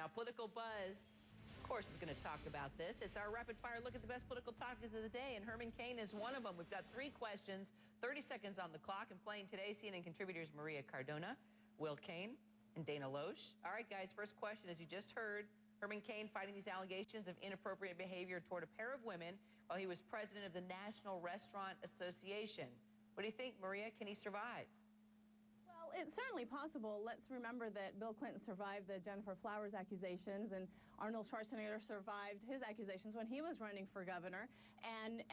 Now, Political Buzz, of course, is going to talk about this. It's our rapid-fire look at the best political topics of the day, and Herman Cain is one of them. We've got 3 questions, 30 seconds on the clock, and playing today, CNN contributors Maria Cardona, Will Cain, and Dana Loesch. All right, guys, first question, as you just heard, Herman Cain fighting these allegations of inappropriate behavior toward a pair of women while he was president of the National Restaurant Association. What do you think, Maria? Can he survive? Well, it's certainly possible. Let's remember that Bill Clinton survived the Jennifer Flowers accusations, and Arnold Schwarzenegger survived his accusations when he was running for governor. And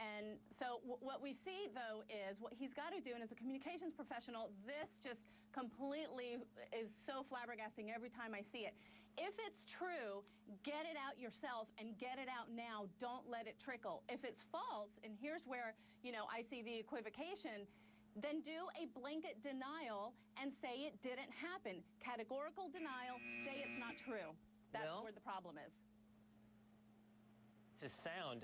so what we see, though, is what he's got to do, and as a communications professional, this just completely is so flabbergasting every time I see it. If it's true, get it out yourself and get it out now. Don't let it trickle. If it's false, and here's where, you know, I see the equivocation, then do a blanket denial and say it didn't happen. Categorical denial, say it's not true. That's where the problem is. This is sound.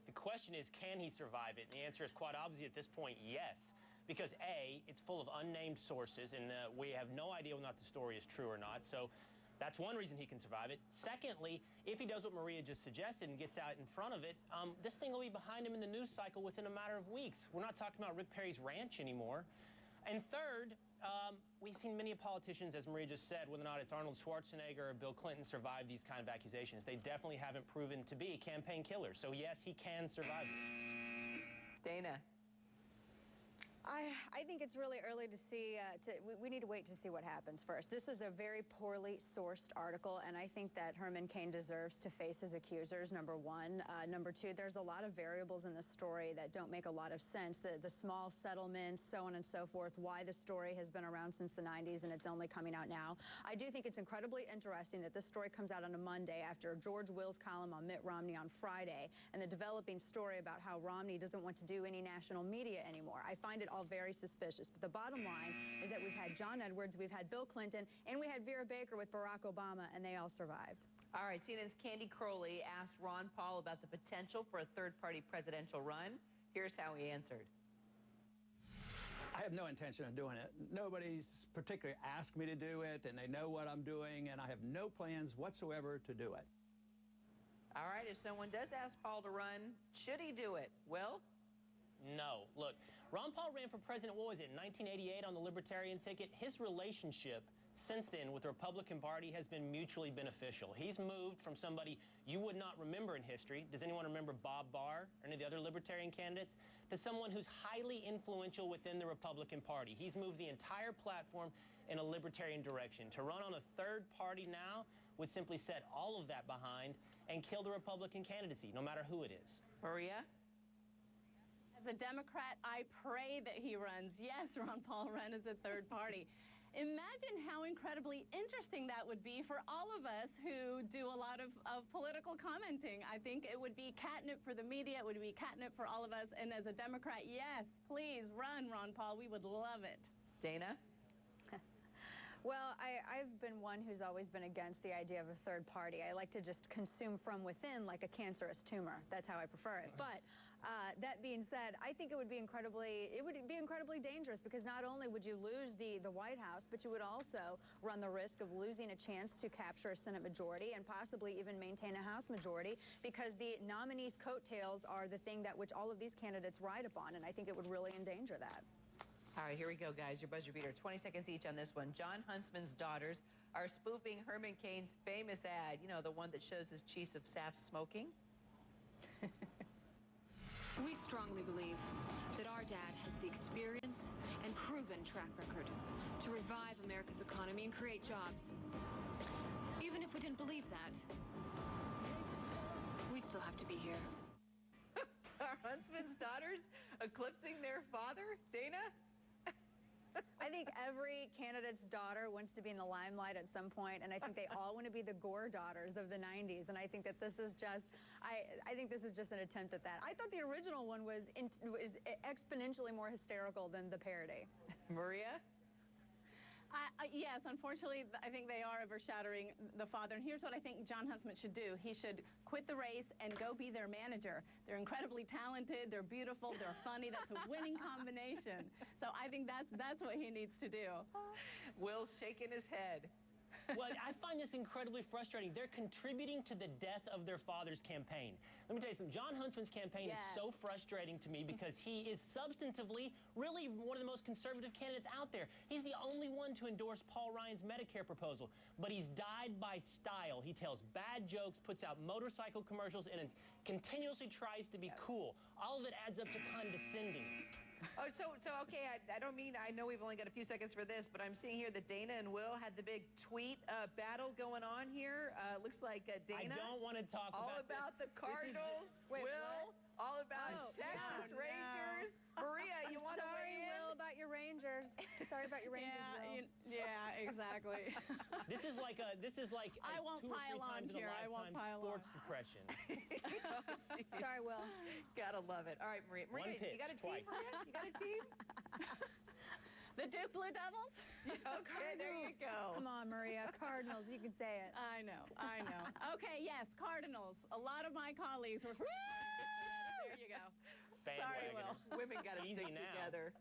The question is, can he survive it? And the answer is quite obviously at this point, yes. Because A, it's full of unnamed sources, and we have no idea whether or not the story is true or not. So that's one reason he can survive it. Secondly, if he does what Maria just suggested and gets out in front of it, this thing will be behind him in the news cycle within a matter of weeks. We're not talking about Rick Perry's ranch anymore. And third, we've seen many politicians, as Maria just said, whether or not it's Arnold Schwarzenegger or Bill Clinton, survive these kind of accusations. They definitely haven't proven to be campaign killers. So yes, he can survive this. Dana. I think it's really early to see, we need to wait to see what happens first. This is a very poorly sourced article, and I think that Herman Cain deserves to face his accusers, number one. Number two, there's a lot of variables in the story that don't make a lot of sense. The small settlements, so on and so forth, why the story has been around since the 90s and it's only coming out now. I do think it's incredibly interesting that this story comes out on a Monday after George Will's column on Mitt Romney on Friday, and the developing story about how Romney doesn't want to do any national media anymore. I find it all very suspicious. But the bottom line is that we've had John Edwards, we've had Bill Clinton, and we had Vera Baker with Barack Obama, and they all survived. All right, CNN's Candy Crowley asked Ron Paul about the potential for a third-party presidential run. Here's how he answered. I have no intention of doing it. Nobody's particularly asked me to do it, and they know what I'm doing, and I have no plans whatsoever to do it. All right, if someone does ask Paul to run, should he do it? Will? No. Look, Ron Paul ran for president, what was it, in 1988 on the Libertarian ticket? His relationship since then with the Republican Party has been mutually beneficial. He's moved from somebody you would not remember in history. Does anyone remember Bob Barr or any of the other Libertarian candidates? To someone who's highly influential within the Republican Party. He's moved the entire platform in a Libertarian direction. To run on a third party now would simply set all of that behind and kill the Republican candidacy, no matter who it is. Maria? As a Democrat, I pray that he runs. Yes, Ron Paul run as a third party. Imagine how incredibly interesting that would be for all of us who do a lot of political commenting. I think it would be catnip for the media. It would be catnip for all of us. And as a Democrat, yes, please run, Ron Paul. We would love it. Dana? Well, I've been one who's always been against the idea of a third party. I like to just consume from within like a cancerous tumor. That's how I prefer it. But that being said, I think it would be incredibly dangerous, because not only would you lose the White House, but you would also run the risk of losing a chance to capture a Senate majority and possibly even maintain a House majority, because the nominees' coattails are the thing that which all of these candidates ride upon, and I think it would really endanger that. All right, here we go, guys. Your buzzer beater, 20 seconds each on this one. John Huntsman's daughters are spoofing Herman Cain's famous ad, you know, the one that shows his chiefs of staff smoking. We strongly believe that our dad has the experience and proven track record to revive America's economy and create jobs. Even if we didn't believe that, we'd still have to be here. Are Huntsman's daughters eclipsing their father? Dana? I think every candidate's daughter wants to be in the limelight at some point, and I think they all want to be the Gore daughters of the 90s, and I think that this is just, I think this is just an attempt at that. I thought the original one was exponentially more hysterical than the parody. Maria? Yes, unfortunately, I think they are overshadowing the father. And here's what I think John Huntsman should do. He should quit the race and go be their manager. They're incredibly talented, they're beautiful, they're funny. That's a winning combination. So I think that's what he needs to do. Will's shaking his head. Well, I find this incredibly frustrating. They're contributing to the death of their father's campaign. Let me tell you something. John Huntsman's campaign is so frustrating to me because he is substantively really one of the most conservative candidates out there. He's the only one to endorse Paul Ryan's Medicare proposal, but he's died by style. He tells bad jokes, puts out motorcycle commercials, and continuously tries to be cool. All of it adds up to condescending. Oh, so okay, I don't mean, I know we've only got a few seconds for this, but I'm seeing here that Dana and Will had the big tweet battle going on here. Looks like Dana. I don't want to talk all about the Cardinals. Will, all about Texas Rangers. Maria, you want to weigh in? Will, about your Rangers. Sorry about your Rangers, Will. Yeah, exactly. This is like I won't 2 or 3 pile on times in here. a I won't lifetime pile on. sports depression. Oh, geez. Sorry, Will. Gotta love it. All right, Maria. One you pitch, got a twice. team, Maria? You got a team? The Duke Blue Devils? Okay, there you go. Come on, Maria. Cardinals, you can say it. I know. Okay, yes, Cardinals. A lot of my colleagues were from Cardinals, so there you go. Sorry, Bandwagoner. Will. Women got to Easy stick now. together.